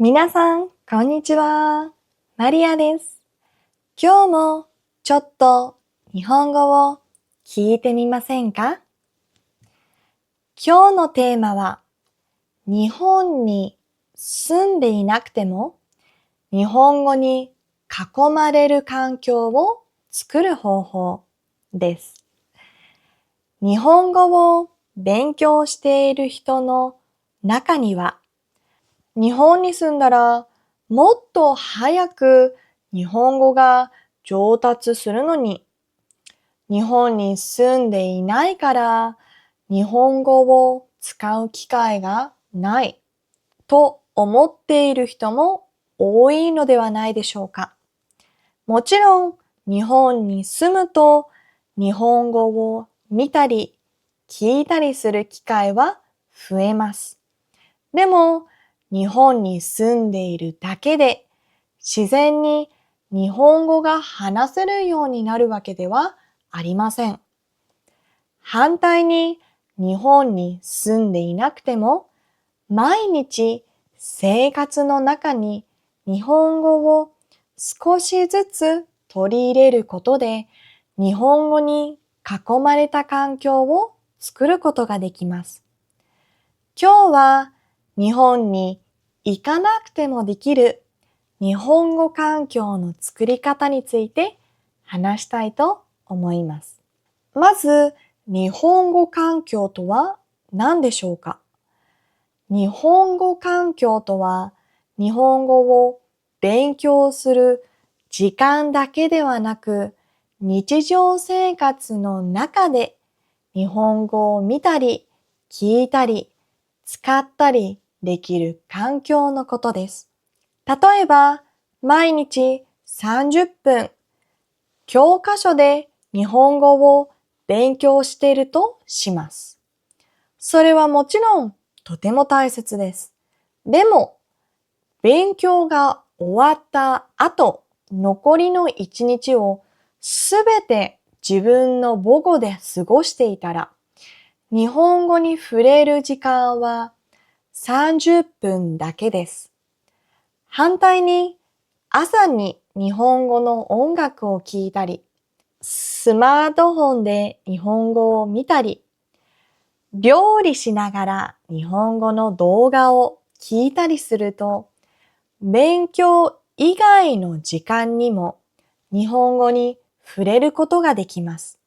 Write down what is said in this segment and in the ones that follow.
皆さん、こんにちは。マリアです。今日もちょっと日本語を聞いてみませんか？今日のテーマは、日本に住んでいなくても日本語に囲まれる環境を作る方法です。日本語を勉強している人の中には、日本に住んだらもっと早く日本語が上達するのに、日本に住んでいないから日本語を使う機会がないと思っている人も多いのではないでしょうか。もちろん日本に住むと日本語を見たり聞いたりする機会は増えます。でも日本に住んでいるだけで自然に日本語が話せるようになるわけではありません。反対に日本に住んでいなくても毎日生活の中に日本語を少しずつ取り入れることで日本語に囲まれた環境を作ることができます。今日は日本に行かなくてもできる日本語環境の作り方について話したいと思います。まず、日本語環境とは何でしょうか？日本語環境とは、日本語を勉強する時間だけではなく、日常生活の中で日本語を見たり、聞いたり、使ったりできる環境のことです。例えば、毎日30分、教科書で日本語を勉強しているとします。それはもちろんとても大切です。でも、勉強が終わった後、残りの一日をすべて自分の母語で過ごしていたら、日本語に触れる時間は30分だけです。反対に、朝に日本語の音楽を聴いたり、スマートフォンで日本語を見たり、料理しながら日本語の動画を聞いたりすると、勉強以外の時間にも日本語に触れることができます。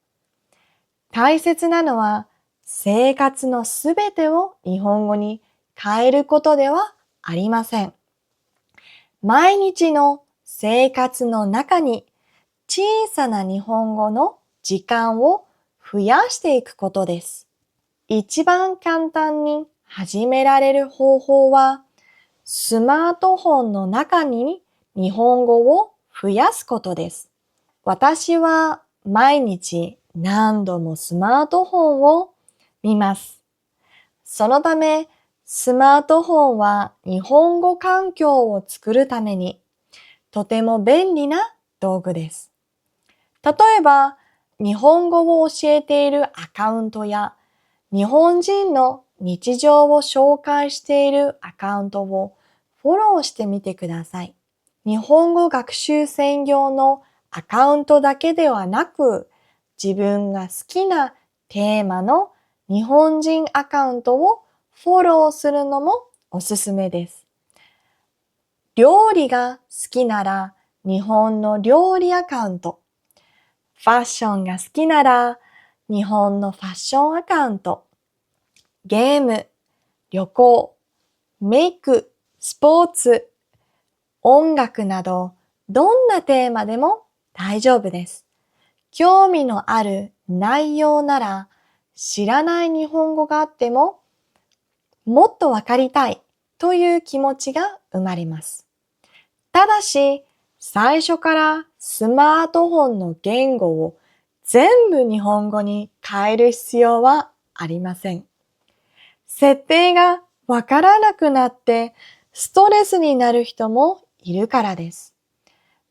大切なのは、生活のすべてを日本語に変えることではありません。毎日の生活の中に小さな日本語の時間を増やしていくことです。一番簡単に始められる方法は、スマートフォンの中に日本語を増やすことです。私は毎日何度もスマートフォンを見ます。そのため、スマートフォンは日本語環境を作るためにとても便利な道具です。例えば、日本語を教えているアカウントや日本人の日常を紹介しているアカウントをフォローしてみてください。日本語学習専用のアカウントだけではなく、自分が好きなテーマの日本人アカウントをフォローするのもおすすめです。料理が好きなら日本の料理アカウント、ファッションが好きなら日本のファッションアカウント、ゲーム、旅行、メイク、スポーツ、音楽などどんなテーマでも大丈夫です。興味のある内容なら知らない日本語があってももっとわかりたいという気持ちが生まれます。ただし最初からスマートフォンの言語を全部日本語に変える必要はありません。設定がわからなくなってストレスになる人もいるからです。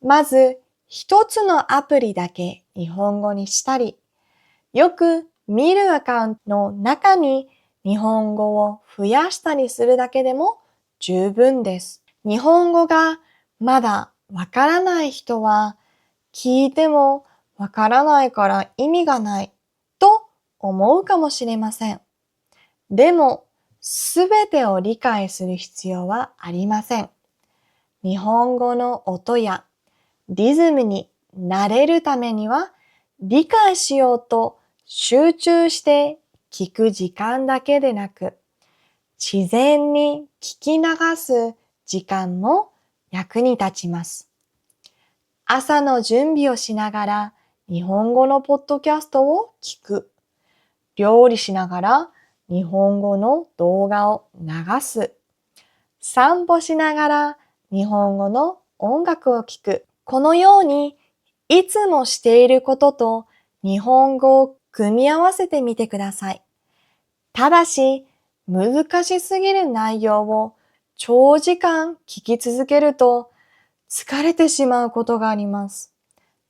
まず一つのアプリだけ日本語にしたり、よく見るアカウントの中に日本語を増やしたりするだけでも十分です。日本語がまだわからない人は、聞いてもわからないから意味がないと思うかもしれません。でも、すべてを理解する必要はありません。日本語の音やリズムに慣れるためには、理解しようと集中して聞く時間だけでなく、自然に聞き流す時間も役に立ちます。朝の準備をしながら日本語のポッドキャストを聞く。料理しながら日本語の動画を流す。散歩しながら日本語の音楽を聴く。このようにいつもしていることと日本語を組み合わせてみてください。ただし、難しすぎる内容を長時間聞き続けると疲れてしまうことがあります。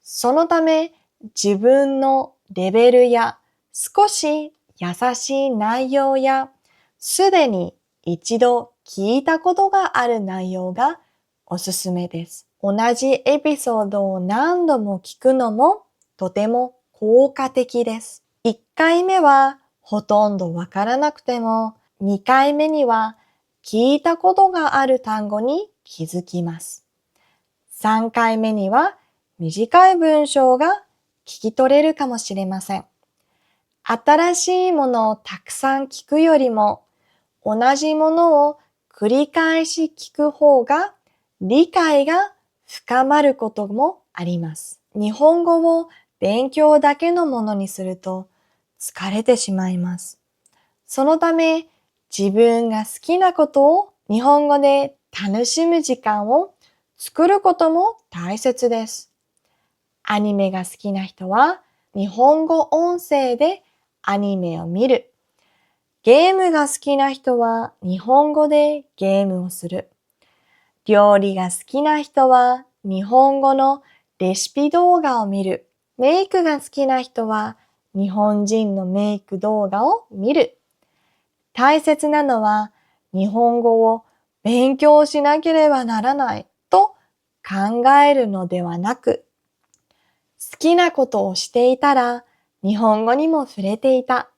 そのため、自分のレベルや少し優しい内容やすでに一度聞いたことがある内容がおすすめです。同じエピソードを何度も聞くのもとても効果的です。1回目はほとんどわからなくても、2回目には聞いたことがある単語に気づきます。3回目には短い文章が聞き取れるかもしれません。新しいものをたくさん聞くよりも、同じものを繰り返し聞く方が理解が深まることもあります。日本語を勉強だけのものにすると疲れてしまいます。そのため、自分が好きなことを日本語で楽しむ時間を作ることも大切です。アニメが好きな人は日本語音声でアニメを見る。ゲームが好きな人は日本語でゲームをする。料理が好きな人は日本語のレシピ動画を見る。メイクが好きな人は日本人のメイク動画を見る。大切なのは日本語を勉強しなければならないと考えるのではなく、好きなことをしていたら日本語にも触れていた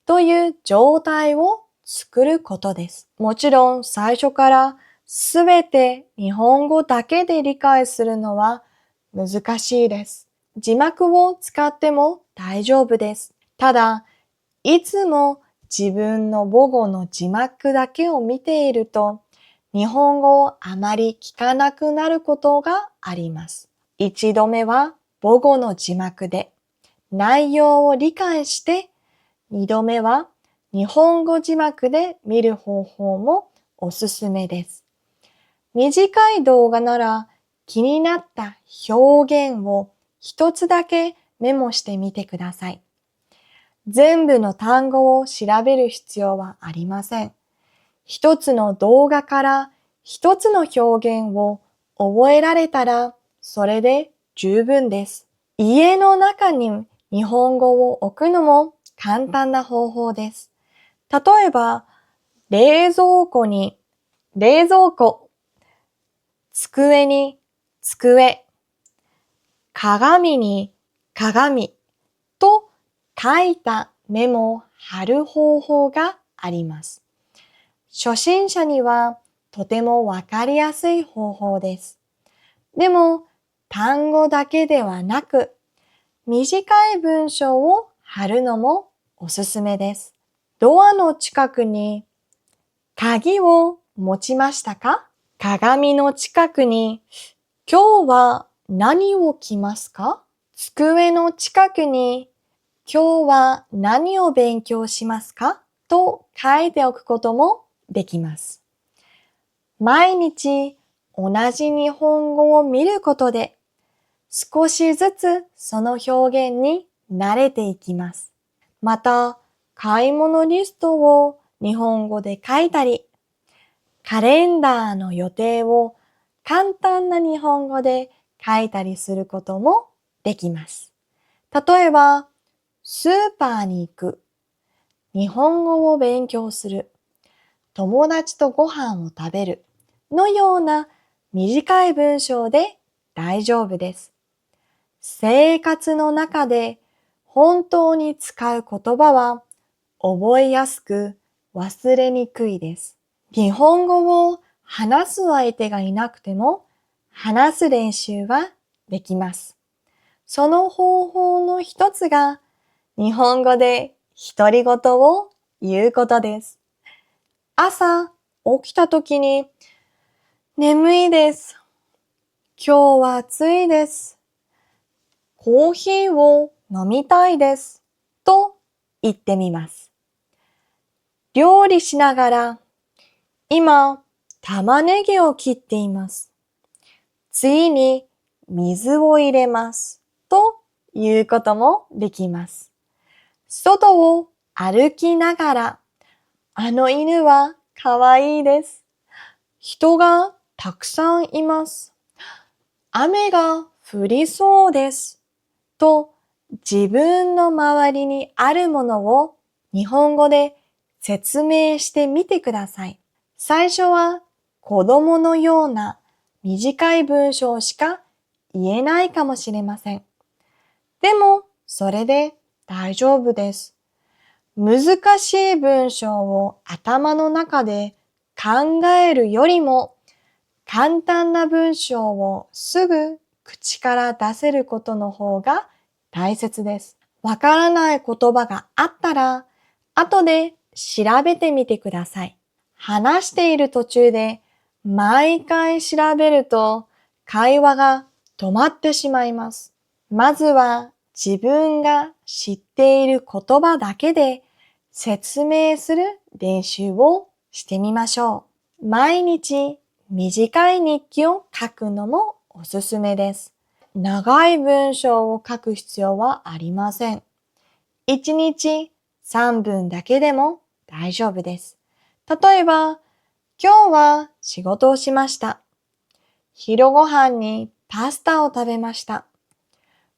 という状態を作ることです。もちろん最初からすべて日本語だけで理解するのは難しいです。字幕を使っても大丈夫です。ただ、いつも自分の母語の字幕だけを見ていると、日本語をあまり聞かなくなることがあります。一度目は母語の字幕で内容を理解して、二度目は日本語字幕で見る方法もおすすめです。短い動画なら気になった表現を一つだけメモしてみてください。全部の単語を調べる必要はありません。一つの動画から一つの表現を覚えられたらそれで十分です。家の中に日本語を置くのも簡単な方法です。例えば、冷蔵庫に冷蔵庫、机に机、鏡に鏡と書いたメモを貼る方法があります。初心者にはとてもわかりやすい方法です。でも単語だけではなく短い文章を貼るのもおすすめです。ドアの近くに鍵を持ちましたか？鏡の近くに今日は何を着ますか？机の近くに今日は何を勉強しますか？と書いておくこともできます。毎日同じ日本語を見ることで少しずつその表現に慣れていきます。また、買い物リストを日本語で書いたり、カレンダーの予定を簡単な日本語で書いたりすることもできます。例えば、スーパーに行く、日本語を勉強する、友達とご飯を食べるのような短い文章で大丈夫です。生活の中で本当に使う言葉は覚えやすく忘れにくいです。日本語を話す相手がいなくても話す練習はできます。その方法の一つが日本語で独り言を言うことです。朝起きた時に眠いです。今日は暑いです。コーヒーを飲みたいです。と言ってみます。料理しながら、今、玉ねぎを切っています。次に水を入れます。ということもできます。外を歩きながら、あの犬はかわいいです。人がたくさんいます。雨が降りそうです。と自分の周りにあるものを日本語で説明してみてください。最初は子供のような短い文章しか言えないかもしれません。でもそれで大丈夫です。難しい文章を頭の中で考えるよりも簡単な文章をすぐ口から出せることの方が大切です。わからない言葉があったら、後で調べてみてください。話している途中で毎回調べると会話が止まってしまいます。まずは自分が知っている言葉だけで説明する練習をしてみましょう。毎日短い日記を書くのもおすすめです。長い文章を書く必要はありません。1日3分だけでも大丈夫です。例えば、今日は仕事をしました。昼ご飯にパスタを食べました。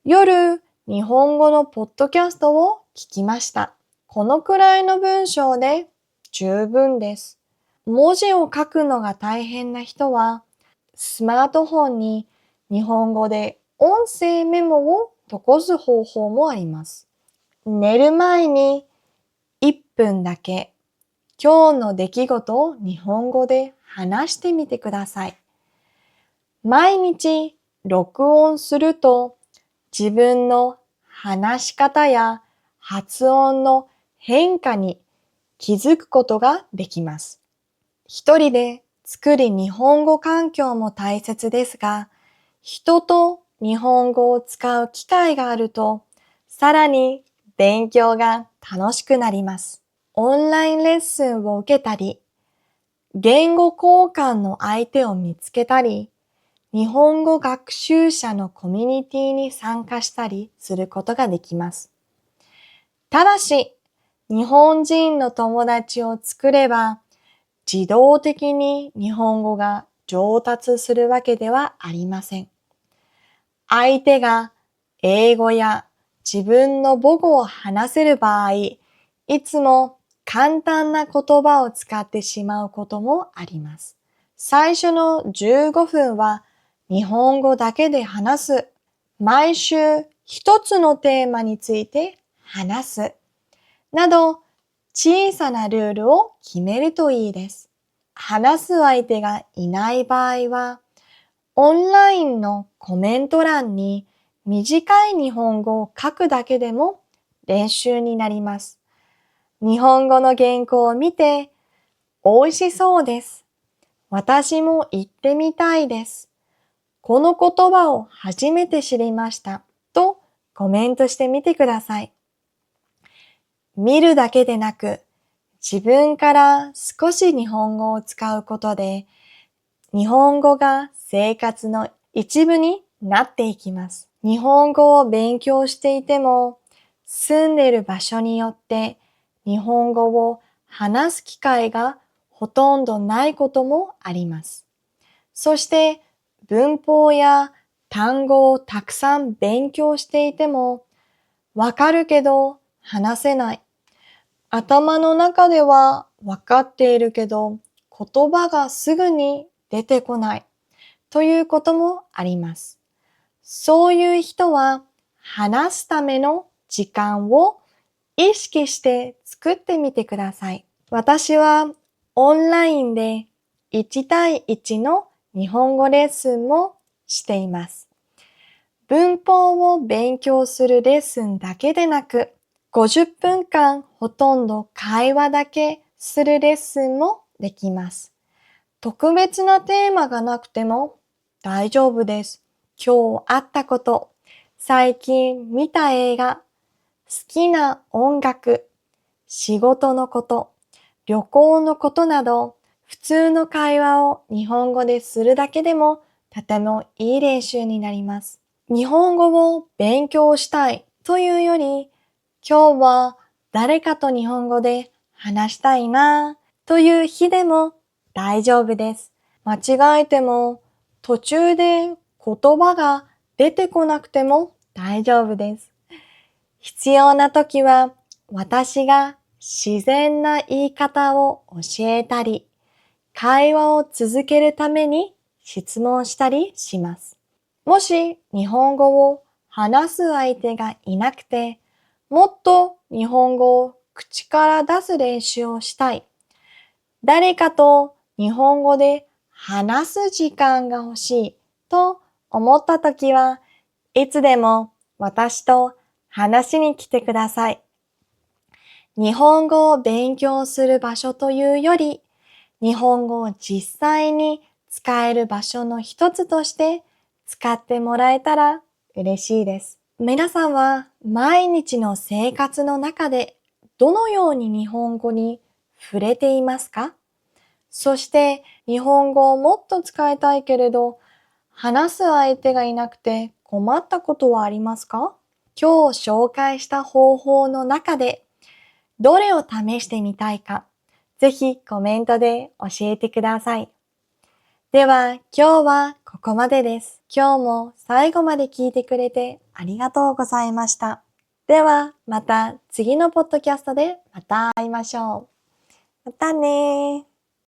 夜、日本語のポッドキャストを聞きました。このくらいの文章で十分です。文字を書くのが大変な人は、スマートフォンに日本語で音声メモを残す方法もあります。寝る前に1分だけ今日の出来事を日本語で話してみてください。毎日録音すると自分の話し方や発音の変化に気づくことができます。一人で作る日本語環境も大切ですが、人と日本語を使う機会があると、さらに勉強が楽しくなります。オンラインレッスンを受けたり、言語交換の相手を見つけたり、日本語学習者のコミュニティに参加したりすることができます。ただし、日本人の友達を作れば、自動的に日本語が上達するわけではありません。相手が英語や自分の母語を話せる場合、いつも簡単な言葉を使ってしまうこともあります。最初の15分は日本語だけで話す。毎週一つのテーマについて話す。など、小さなルールを決めるといいです。話す相手がいない場合は、オンラインのコメント欄に短い日本語を書くだけでも練習になります。日本語の原稿を見て、美味しそうです。私も言ってみたいです。この言葉を初めて知りました。とコメントしてみてください。見るだけでなく、自分から少し日本語を使うことで、日本語が生活の一部になっていきます。日本語を勉強していても、住んでいる場所によって日本語を話す機会がほとんどないこともあります。そして文法や単語をたくさん勉強していても、わかるけど話せない。頭の中ではわかっているけど、言葉がすぐに出てこないということもあります。そういう人は話すための時間を意識して作ってみてください。私はオンラインで1対1の日本語レッスンもしています。文法を勉強するレッスンだけでなく、50分間ほとんど会話だけするレッスンもできます。特別なテーマがなくても大丈夫です。今日あったこと、最近見た映画、好きな音楽、仕事のこと、旅行のことなど、普通の会話を日本語でするだけでもとてもいい練習になります。日本語を勉強したいというより、今日は誰かと日本語で話したいなという日でも大丈夫です。間違えても途中で言葉が出てこなくても大丈夫です。必要な時は私が自然な言い方を教えたり、会話を続けるために質問したりします。もし日本語を話す相手がいなくて、もっと日本語を口から出す練習をしたい。誰かと日本語で話す時間が欲しいと思ったときは、いつでも私と話しに来てください。日本語を勉強する場所というより、日本語を実際に使える場所の一つとして使ってもらえたら嬉しいです。皆さんは毎日の生活の中でどのように日本語に触れていますか？そして日本語をもっと使いたいけれど、話す相手がいなくて困ったことはありますか？今日紹介した方法の中でどれを試してみたいか、ぜひコメントで教えてください。では今日はここまでです。今日も最後まで聞いてくれてありがとうございました。ではまた次のポッドキャストでまた会いましょう。またねー。